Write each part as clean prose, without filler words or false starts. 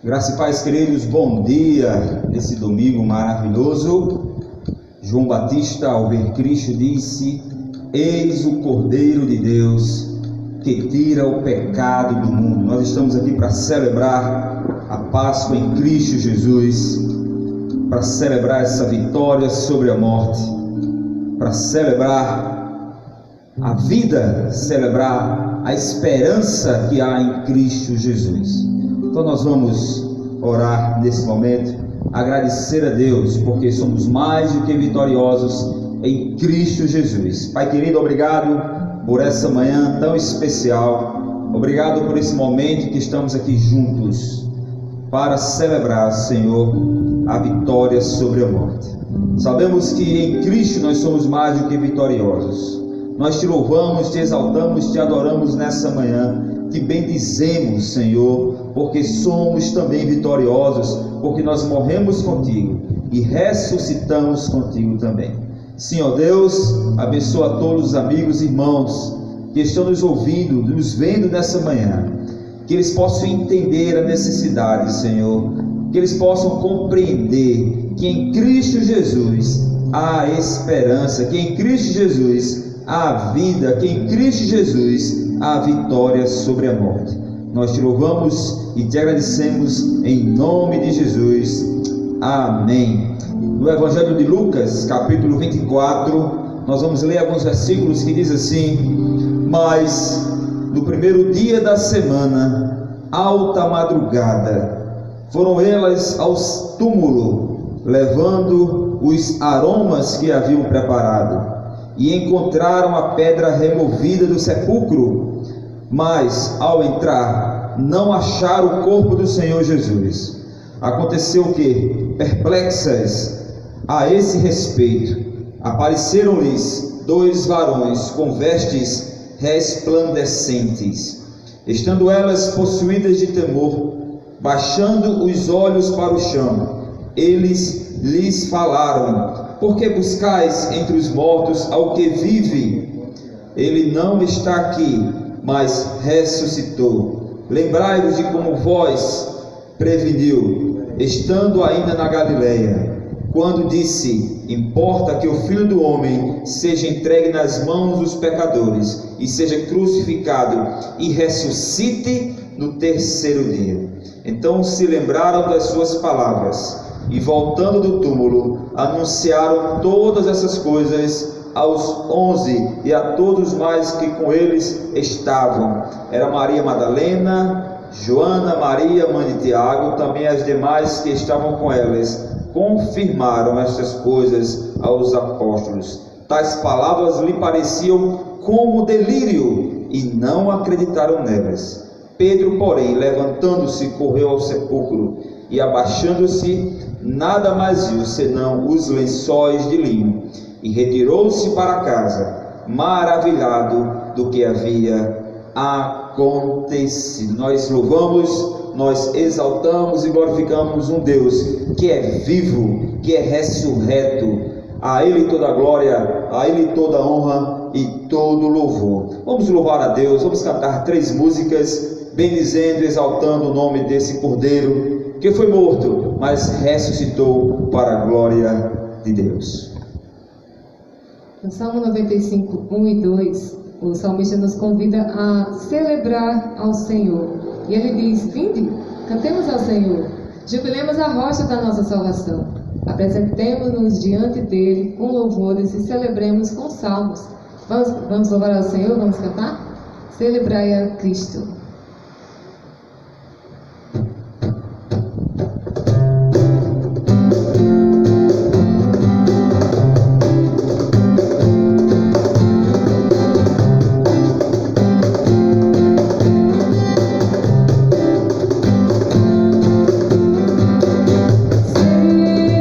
Graça e paz, queridos, bom dia nesse domingo maravilhoso. João Batista, ao ver Cristo, disse: eis o Cordeiro de Deus que tira o pecado do mundo. Nós estamos aqui para celebrar a Páscoa em Cristo Jesus, para celebrar essa vitória sobre a morte, para celebrar a vida, celebrar a esperança que há em Cristo Jesus. Então nós vamos orar nesse momento, agradecer a Deus, porque somos mais do que vitoriosos em Cristo Jesus. Pai querido, obrigado por essa manhã tão especial, obrigado por esse momento que estamos aqui juntos, para celebrar, Senhor, a vitória sobre a morte. Sabemos que em Cristo nós somos mais do que vitoriosos. Nós te louvamos, te exaltamos, te adoramos nessa manhã, te bendizemos, Senhor, porque somos também vitoriosos, porque nós morremos contigo e ressuscitamos contigo também. Senhor Deus, abençoa todos os amigos e irmãos que estão nos ouvindo, nos vendo nessa manhã, que eles possam entender a necessidade, Senhor, que eles possam compreender que em Cristo Jesus há esperança, que em Cristo Jesus há vida, que em Cristo Jesus há vitória sobre a morte. Nós te louvamos e te agradecemos em nome de Jesus. Amém. No Evangelho de Lucas, capítulo 24, nós vamos ler alguns versículos que diz assim: mas no primeiro dia da semana, alta madrugada, foram elas ao túmulo, levando os aromas que haviam preparado, e encontraram a pedra removida do sepulcro, mas ao entrar não acharam o corpo do Senhor Jesus. Aconteceu que, perplexas a esse respeito, apareceram-lhes dois varões com vestes resplandecentes. Estando elas possuídas de temor, baixando os olhos para o chão, eles lhes falaram: por que buscais entre os mortos ao que vive? Ele não está aqui, mas ressuscitou. Lembrai-vos de como vós preveniu, estando ainda na Galileia, quando disse: importa que o Filho do Homem seja entregue nas mãos dos pecadores, e seja crucificado, e ressuscite no terceiro dia. Então se lembraram das suas palavras, e voltando do túmulo, anunciaram todas essas coisas aos 11 e a todos mais que com eles estavam. Era Maria Madalena, Joana, Maria, mãe de Tiago, também as demais que estavam com elas. Confirmaram estas coisas aos apóstolos. Tais palavras lhe pareciam como delírio, e não acreditaram nelas. Pedro, porém, levantando-se, correu ao sepulcro, e abaixando-se, nada mais viu senão os lençóis de linho, e retirou-se para casa, maravilhado do que havia acontecido. Nós louvamos, nós exaltamos e glorificamos um Deus que é vivo, que é ressurreto. A Ele toda a glória, a Ele toda a honra e todo louvor. Vamos louvar a Deus, vamos cantar 3 músicas, bendizendo e exaltando o nome desse Cordeiro, que foi morto, mas ressuscitou para a glória de Deus. No Salmo 95, 1 e 2, o salmista nos convida a celebrar ao Senhor. E ele diz: vinde, cantemos ao Senhor, jubilemos a rocha da nossa salvação, apresentemo-nos diante dele com louvores e celebremos com salmos. Vamos louvar ao Senhor, vamos cantar? Celebrai a Cristo.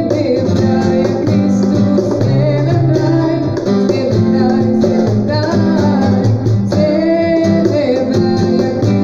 Celebrai a Cristo, celebrai, celebrai a Cristo.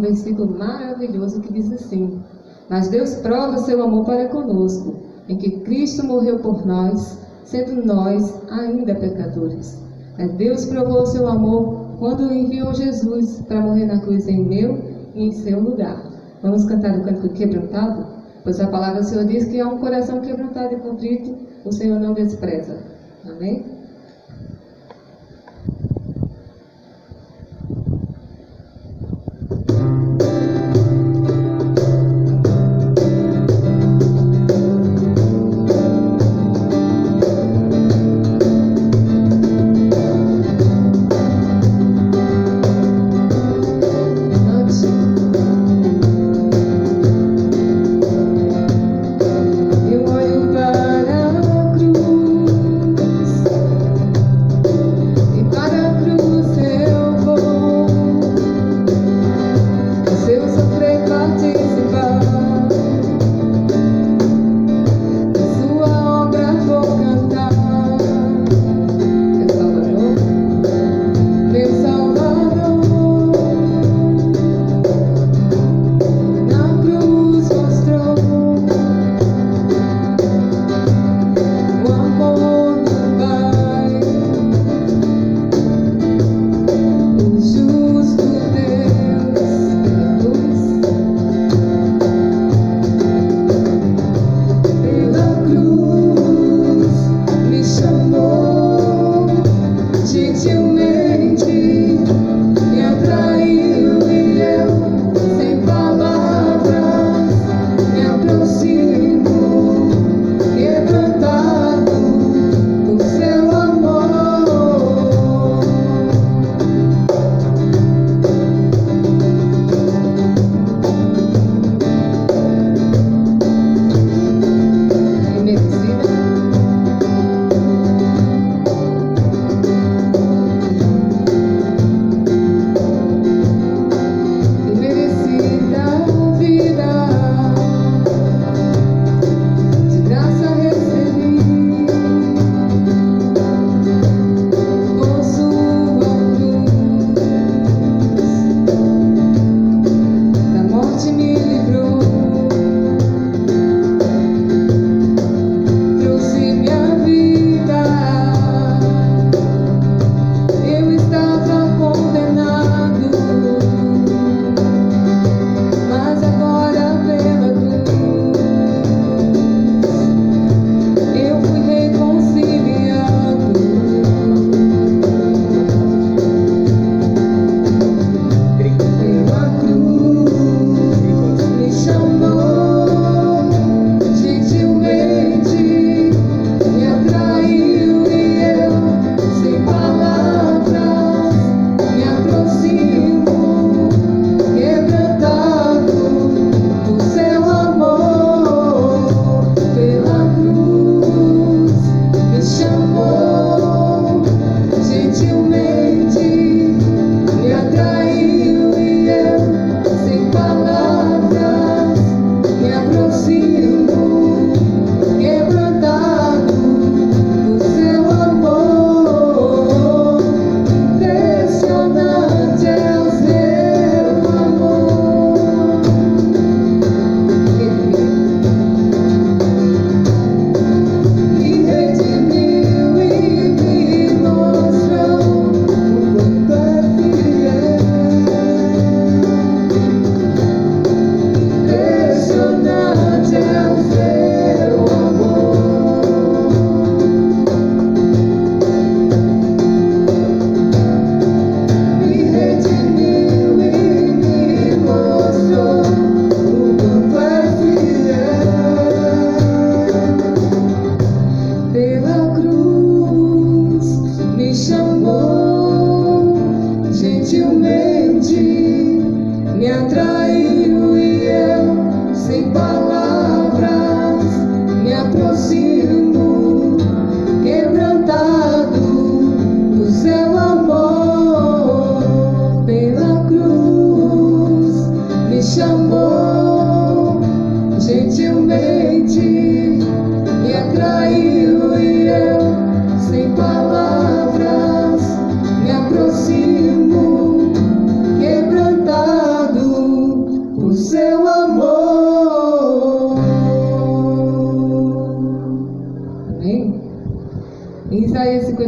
versículo maravilhoso que diz assim: mas Deus prova seu amor para conosco, em que Cristo morreu por nós, sendo nós ainda pecadores. Deus provou seu amor quando enviou Jesus para morrer na cruz em meu e em seu lugar. Vamos cantar o cântico quebrantado? Pois a palavra do Senhor diz que há um coração quebrantado e contrito, o Senhor não despreza. Amém? Eu olho para a cruz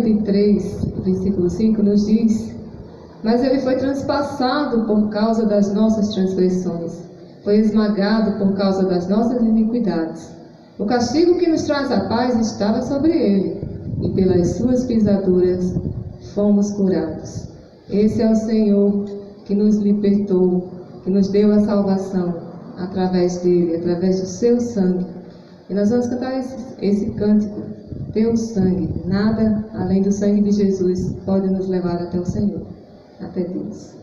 53, versículo 5, nos diz: mas ele foi transpassado por causa das nossas transgressões, foi esmagado por causa das nossas iniquidades. O castigo que nos traz a paz estava sobre ele, e pelas suas pisaduras fomos curados. Esse é o Senhor que nos libertou, que nos deu a salvação através dele, através do seu sangue. E nós vamos cantar esse cântico: teu sangue, nada além do sangue de Jesus pode nos levar até o Senhor, até Deus.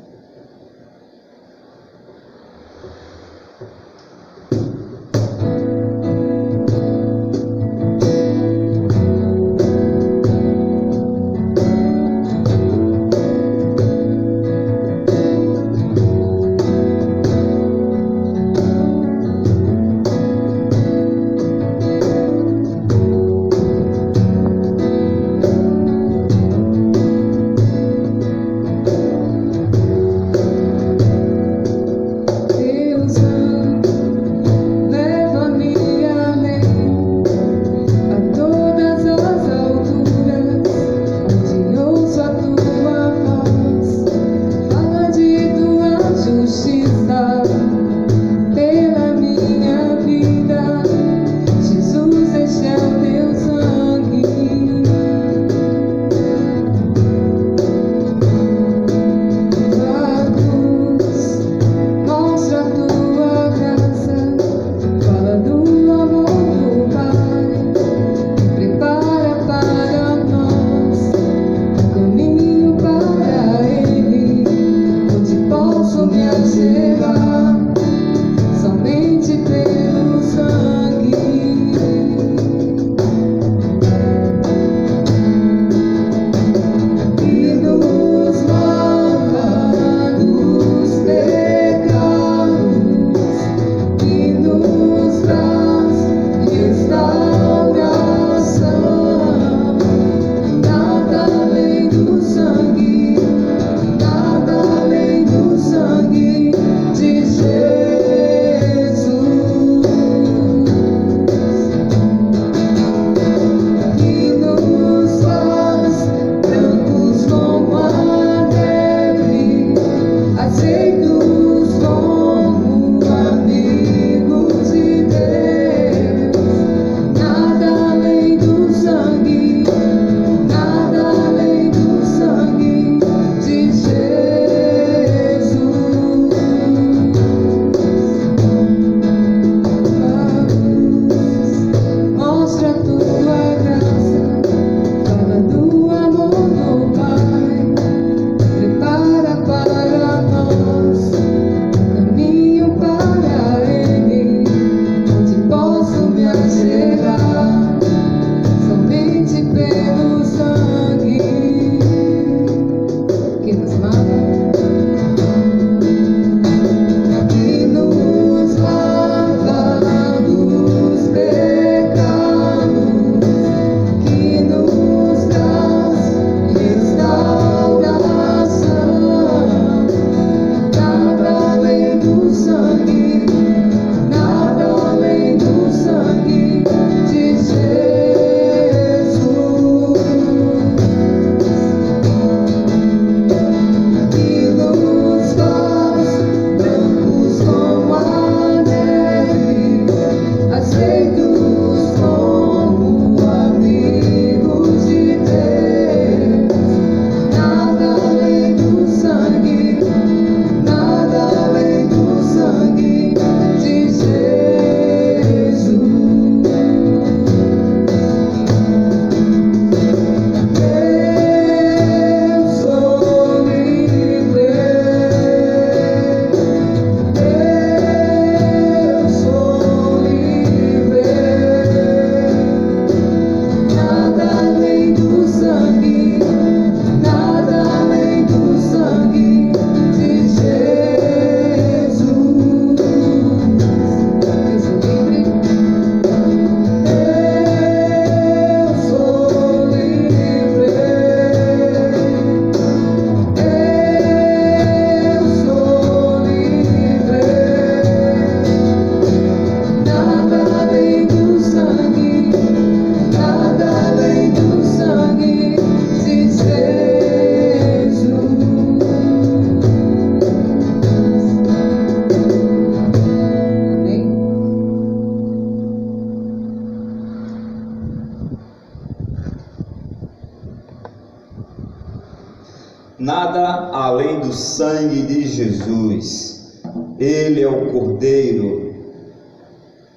Nada além do sangue de Jesus. Ele é o Cordeiro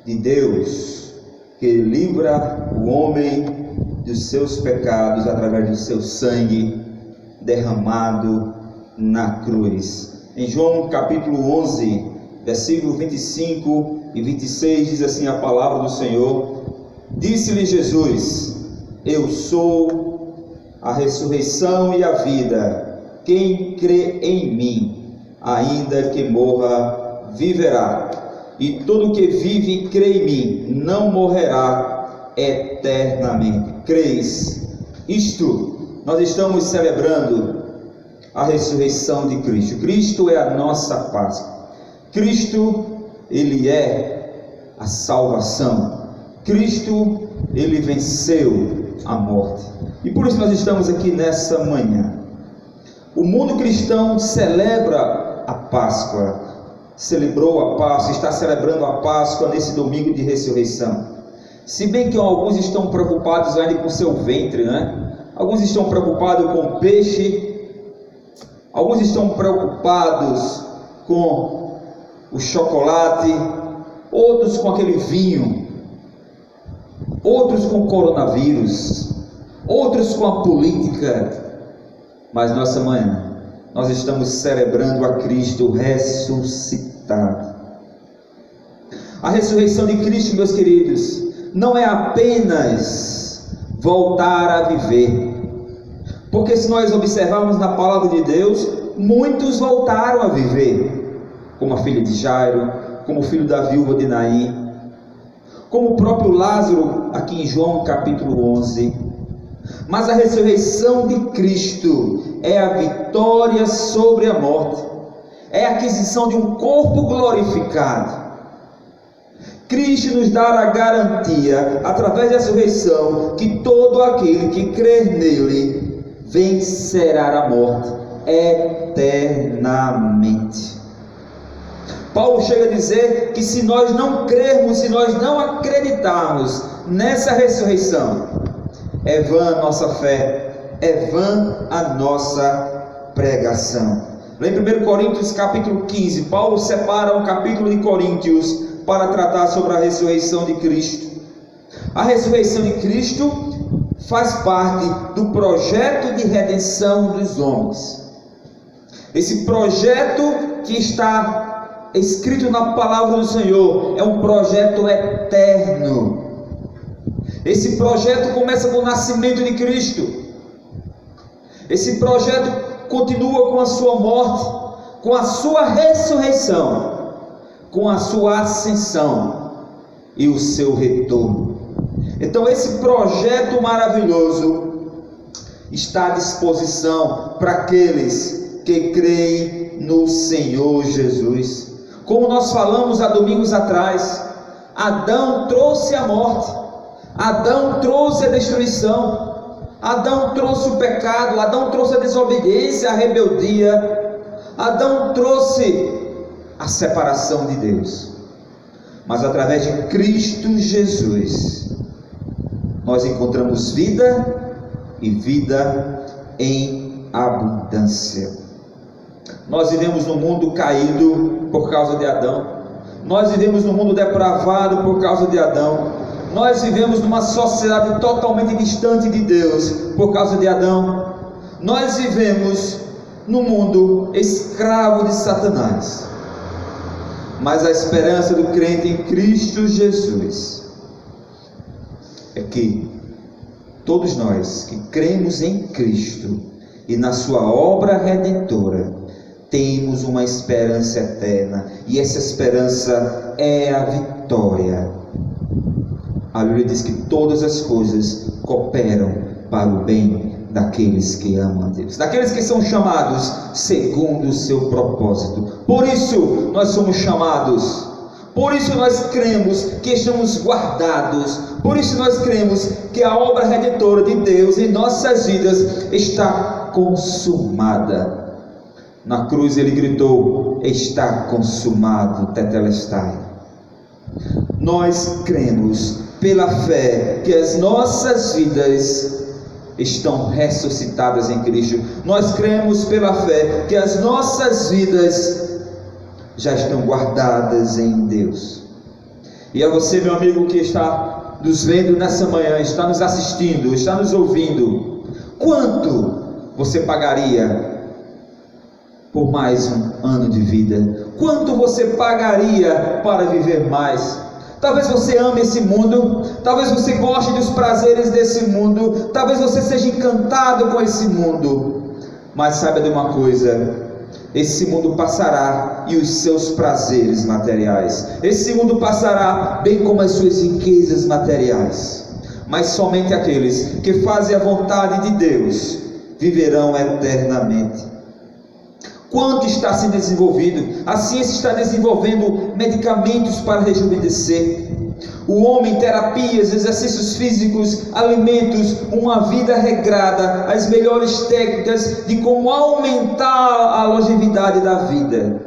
de Deus que livra o homem dos seus pecados através do seu sangue derramado na cruz. Em João capítulo 11, versículo 25 e 26 diz assim a palavra do Senhor: Disse-lhe Jesus: Eu sou a ressurreição e a vida. Quem crê em mim, ainda que morra, viverá. E todo que vive e crê em mim não morrerá eternamente. Creis isto? Nós estamos celebrando a ressurreição de Cristo. Cristo é a nossa Páscoa. Cristo, Ele é a salvação. Cristo, Ele venceu a morte. E por isso nós estamos aqui nessa manhã. O mundo cristão celebra a Páscoa, celebrou a Páscoa, está celebrando a Páscoa nesse domingo de ressurreição. Se bem que alguns estão preocupados ainda com o seu ventre, né? Alguns estão preocupados com peixe, alguns estão preocupados com o chocolate, outros com aquele vinho, outros com o coronavírus, outros com a política. Mas nessa manhã nós estamos celebrando a Cristo ressuscitado. A ressurreição de Cristo, meus queridos, não é apenas voltar a viver, porque se nós observarmos na palavra de Deus, muitos voltaram a viver, como a filha de Jairo, como o filho da viúva de Naim, como o próprio Lázaro aqui em João capítulo 11. Mas a ressurreição de Cristo é a vitória sobre a morte, é a aquisição de um corpo glorificado. Cristo nos dá a garantia, através da ressurreição, que todo aquele que crer nele vencerá a morte eternamente. Paulo chega a dizer que se nós não crermos, se nós não acreditarmos nessa ressurreição, é vã a nossa fé, é vã a nossa pregação. Lá em 1 Coríntios capítulo 15, Paulo separa um capítulo de Coríntios para tratar sobre a ressurreição de Cristo. A ressurreição de Cristo faz parte do projeto de redenção dos homens. Esse projeto que está escrito na palavra do Senhor é um projeto eterno. Esse projeto começa com o nascimento de Cristo. Esse projeto continua com a sua morte, com a sua ressurreição, com a sua ascensão e o seu retorno. Então esse projeto maravilhoso está à disposição para aqueles que creem no Senhor Jesus. Como nós falamos há domingos atrás, Adão trouxe a morte, Adão trouxe a destruição, Adão trouxe o pecado, Adão trouxe a desobediência, a rebeldia, Adão trouxe a separação de Deus. Mas através de Cristo Jesus, nós encontramos vida e vida em abundância. Nós vivemos num mundo caído por causa de Adão, nós vivemos num mundo depravado por causa de Adão, nós vivemos numa sociedade totalmente distante de Deus por causa de Adão, nós vivemos num mundo escravo de Satanás. Mas a esperança do crente em Cristo Jesus é que todos nós que cremos em Cristo e na sua obra redentora, temos uma esperança eterna, e essa esperança é a vitória. A Bíblia diz que todas as coisas cooperam para o bem daqueles que amam a Deus, daqueles que são chamados segundo o seu propósito. Por isso nós somos chamados, por isso nós cremos que estamos guardados, por isso nós cremos que a obra redentora de Deus em nossas vidas está consumada. Na cruz ele gritou: está consumado, tetelestai. Nós cremos pela fé que as nossas vidas estão ressuscitadas em Cristo. Nós cremos pela fé que as nossas vidas já estão guardadas em Deus. E a você, meu amigo, que está nos vendo nessa manhã, está nos assistindo, está nos ouvindo, quanto você pagaria por mais um ano de vida? Quanto você pagaria para viver mais? Talvez você ame esse mundo, talvez você goste dos prazeres desse mundo, talvez você seja encantado com esse mundo, mas saiba de uma coisa: esse mundo passará e os seus prazeres materiais, esse mundo passará bem como as suas riquezas materiais, mas somente aqueles que fazem a vontade de Deus viverão eternamente. Quanto está se desenvolvido? A ciência está desenvolvendo medicamentos para rejuvenescer. O homem, terapias, exercícios físicos, alimentos, uma vida regrada, as melhores técnicas de como aumentar a longevidade da vida.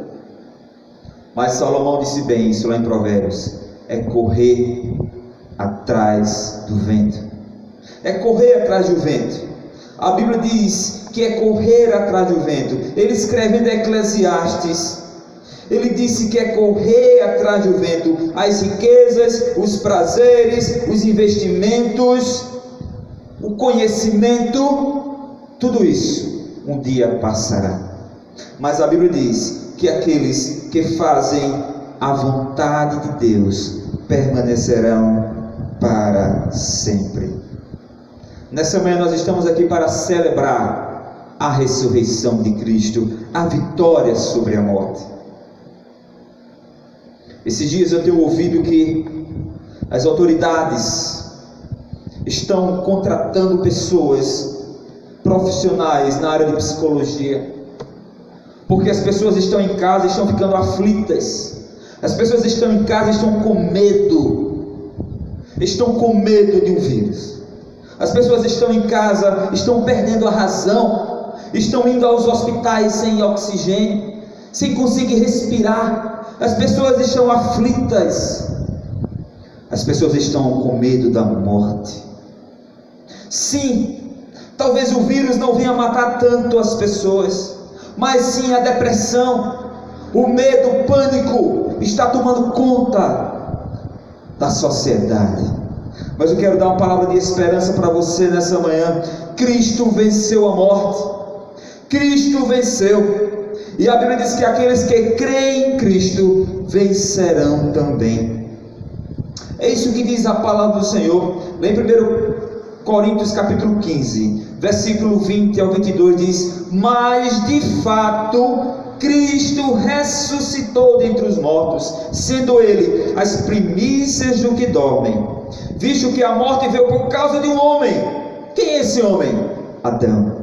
Mas Salomão disse bem isso lá em Provérbios: é correr atrás do vento. É correr atrás do vento. A Bíblia diz que é correr atrás do vento. Ele escrevendo Eclesiastes, ele disse que é correr atrás do vento. As riquezas, os prazeres, os investimentos, o conhecimento, tudo isso um dia passará. Mas a Bíblia diz que aqueles que fazem a vontade de Deus permanecerão para sempre. Nessa manhã nós estamos aqui para celebrar a ressurreição de Cristo, a vitória sobre a morte. Esses dias eu tenho ouvido que as autoridades estão contratando pessoas profissionais na área de psicologia, porque as pessoas estão em casa, estão ficando aflitas. As pessoas estão em casa, estão com medo de um vírus. As pessoas estão em casa, estão perdendo a razão, estão indo aos hospitais sem oxigênio, sem conseguir respirar. As pessoas estão aflitas, as pessoas estão com medo da morte. Sim, talvez o vírus não venha matar tanto as pessoas, mas sim a depressão, o medo, o pânico está tomando conta da sociedade. Mas eu quero dar uma palavra de esperança para você nessa manhã. Cristo venceu a morte. Cristo venceu. E a Bíblia diz que aqueles que creem em Cristo vencerão também. É isso que diz a palavra do Senhor. Lá em 1 Coríntios capítulo 15, versículo 20 ao 22 diz: mas de fato Cristo ressuscitou dentre os mortos, sendo Ele as primícias do que dormem, visto que a morte veio por causa de um homem. Quem é esse homem? Adão.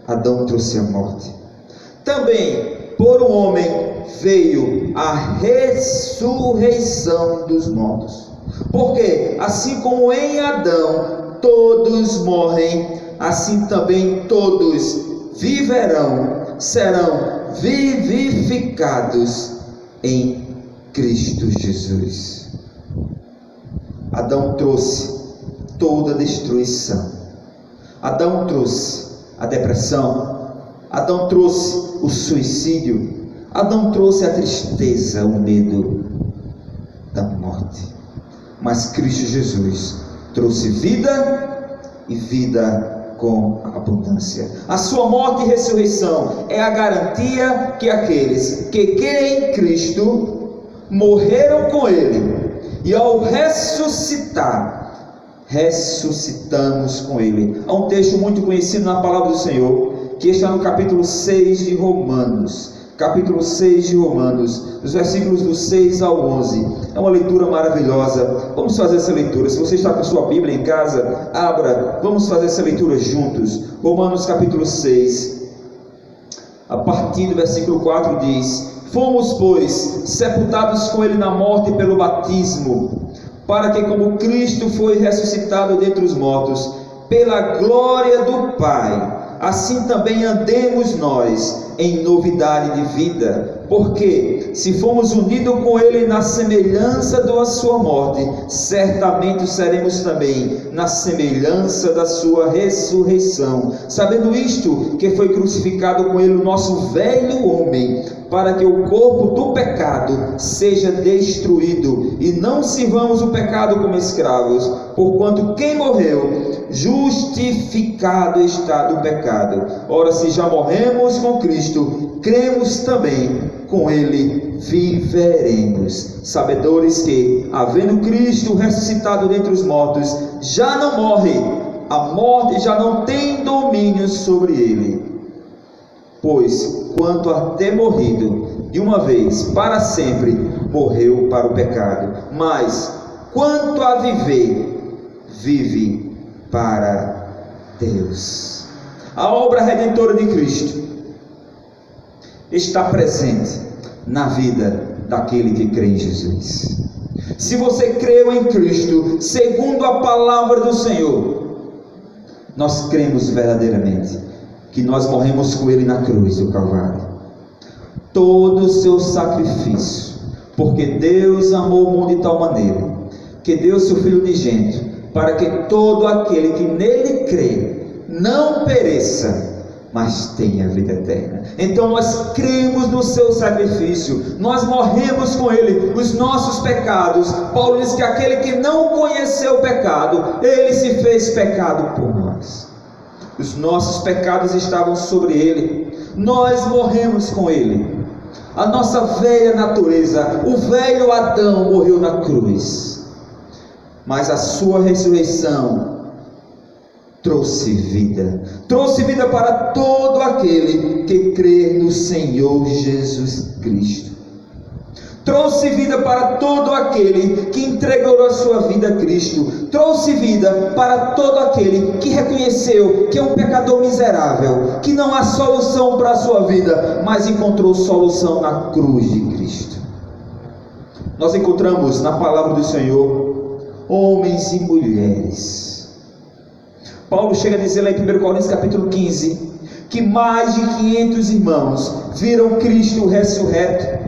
Adão trouxe a morte. Também por um homem veio a ressurreição dos mortos. Porque assim como em Adão todos morrem, assim também todos viverão, serão vivificados em Cristo Jesus. Adão trouxe toda a destruição. Adão trouxe a depressão. Adão trouxe o suicídio. Adão trouxe a tristeza, o medo da morte. Mas Cristo Jesus trouxe vida e vida com abundância. A sua morte e ressurreição é a garantia que aqueles que creem em Cristo morreram com Ele, e ao ressuscitar, ressuscitamos com Ele. Há um texto muito conhecido na palavra do Senhor, que está no capítulo 6 de Romanos. Capítulo 6 de Romanos, dos versículos do 6 ao 11. É uma leitura maravilhosa. Vamos fazer essa leitura. Se você está com a sua Bíblia em casa, abra. Vamos fazer essa leitura juntos. Romanos capítulo 6, a partir do versículo 4 diz: fomos, pois, sepultados com Ele na morte pelo batismo, para que, como Cristo foi ressuscitado dentre os mortos, pela glória do Pai, assim também andemos nós, em novidade de vida, porque se fomos unidos com Ele na semelhança da sua morte, certamente seremos também na semelhança da sua ressurreição. Sabendo isto, que foi crucificado com Ele o nosso velho homem, para que o corpo do pecado seja destruído, e não sirvamos o pecado como escravos, porquanto quem morreu, justificado está do pecado. Ora, se já morremos com Cristo, cremos também com Ele viveremos, sabedores que, havendo Cristo ressuscitado dentre os mortos, já não morre, a morte já não tem domínio sobre ele. Pois, quanto a ter morrido de uma vez para sempre, morreu para o pecado, mas quanto a viver, vive para Deus. A obra redentora de Cristo está presente na vida daquele que crê em Jesus. Se você creu em Cristo, segundo a palavra do Senhor, nós cremos verdadeiramente que nós morremos com Ele na cruz do Calvário. Todo o seu sacrifício, porque Deus amou o mundo de tal maneira, que deu seu Filho unigênito, para que todo aquele que nele crê, não pereça, mas tenha vida eterna. Então nós cremos no seu sacrifício, nós morremos com Ele, os nossos pecados. Paulo diz que aquele que não conheceu o pecado, Ele se fez pecado por nós. Os nossos pecados estavam sobre Ele, nós morremos com Ele. A nossa velha natureza, o velho Adão morreu na cruz, mas a sua ressurreição trouxe vida para todo aquele que crê no Senhor Jesus Cristo. Trouxe vida para todo aquele que entregou a sua vida a Cristo. Trouxe vida para todo aquele que reconheceu que é um pecador miserável, que não há solução para a sua vida, mas encontrou solução na cruz de Cristo. Nós encontramos na palavra do Senhor homens e mulheres. Paulo chega a dizer lá em 1 Coríntios capítulo 15 que mais de 500 irmãos viram Cristo ressurreto.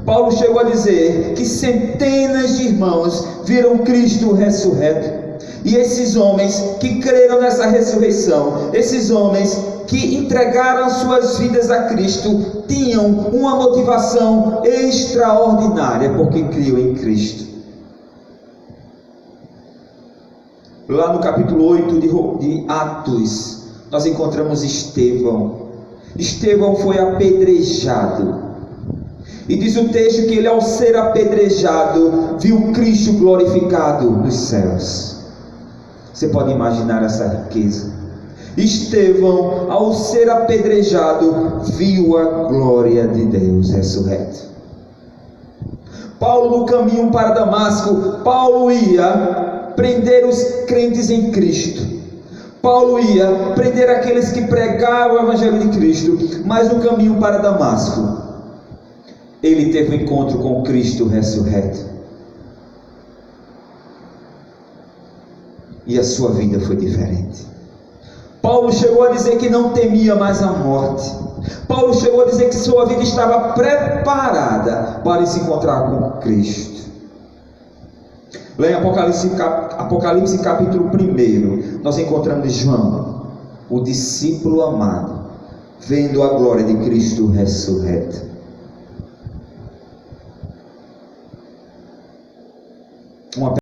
Paulo chegou a dizer que centenas de irmãos viram Cristo ressurreto. E esses homens que creram nessa ressurreição, esses homens que entregaram suas vidas a Cristo, tinham uma motivação extraordinária, porque criam em Cristo. Lá no capítulo 8 de Atos, nós encontramos Estevão. Estevão foi apedrejado. E diz o texto que ele, ao ser apedrejado, viu Cristo glorificado nos céus. Você pode imaginar essa riqueza. Estevão, ao ser apedrejado, viu a glória de Deus ressurreto. Paulo, no caminho para Damasco, Paulo ia prender os crentes em Cristo. Paulo ia prender aqueles que pregavam o Evangelho de Cristo. Mas no caminho para Damasco, ele teve um encontro com Cristo ressurreto. E a sua vida foi diferente. Paulo chegou a dizer que não temia mais a morte. Paulo chegou a dizer que sua vida estava preparada para se encontrar com Cristo. Lá em Apocalipse capítulo 1, nós encontramos João, o discípulo amado, vendo a glória de Cristo ressurreto. Uma